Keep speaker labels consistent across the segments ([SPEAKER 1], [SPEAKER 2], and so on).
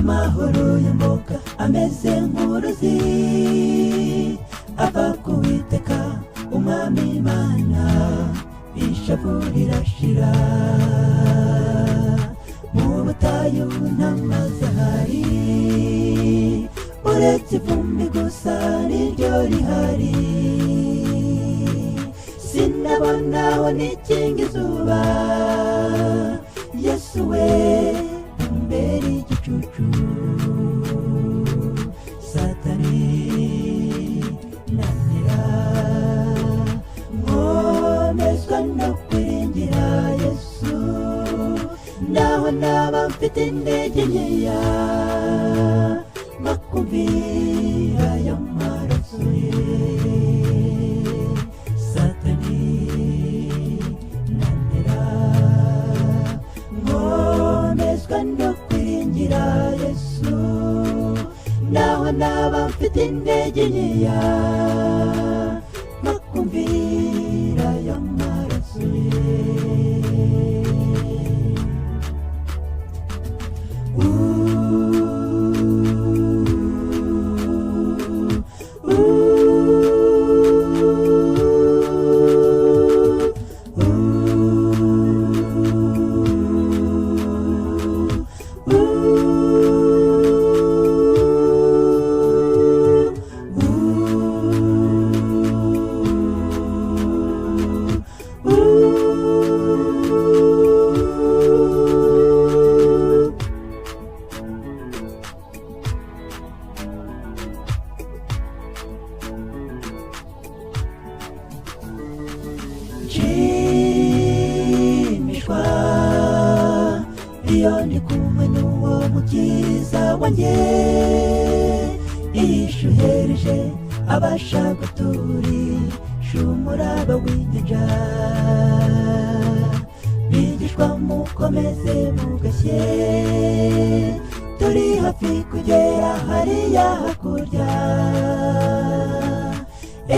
[SPEAKER 1] amahoro y'imboga ameze nk'uruzi ava ku Uwiteka umwami Imana ishavu rirashira mu butayu n'amazi ahari uretse ivumbi gusa niryo rihari sinabonaho n'ikinga izuba Yesu we mbere igicucu Satani nanira nkomezwa no kwiringira Yesu naho naba mfite intege nkeya makumvira y'amaraso ye Satani nanira nkomezwa no kwiringira Yesu naho naba mfite intege nkeya makumvira y'amaraso ye nshimishwa iyo ndi kumwe n'uwo mukiza wanjye ishuhereje abasha guturisha umuraba w'inyanja bigishwa mukomeze mugashye turi hafi kugera hariya hakurya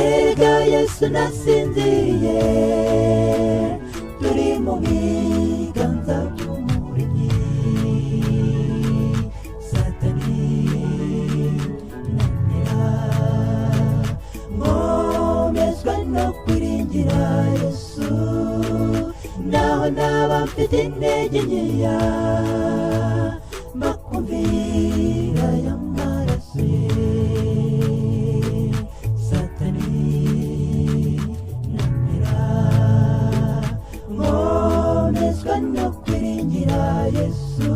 [SPEAKER 1] erega Yesu nasinziriye turi mu biganza by'Umuremyi Satani nanira nkomezwa no kwiringira Yesu naho naba mfite intege nkeya makumvira y'amaraso ye no kwiringira Yesu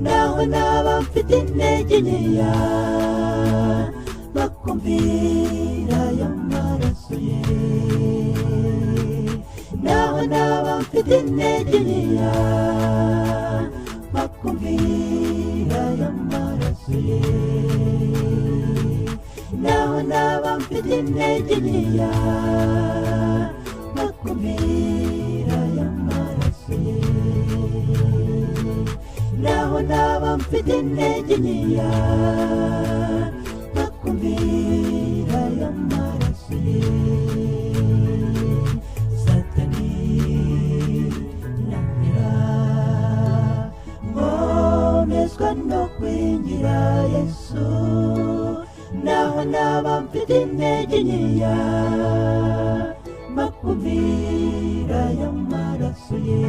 [SPEAKER 1] naho naba mfite intege nkeya makumvira y'amaraso ye naho naba mfite intege nkeya makumvira y'amaraso ye naho naba mfite intege nkeya makumvira y'amaraso ye naho naba mfite intege nkeya makumvira y'amaraso ye Satani nanira nkomezwa no kwiringira Yesu naho naba mfite intege nkeya makumvira y'amaraso ye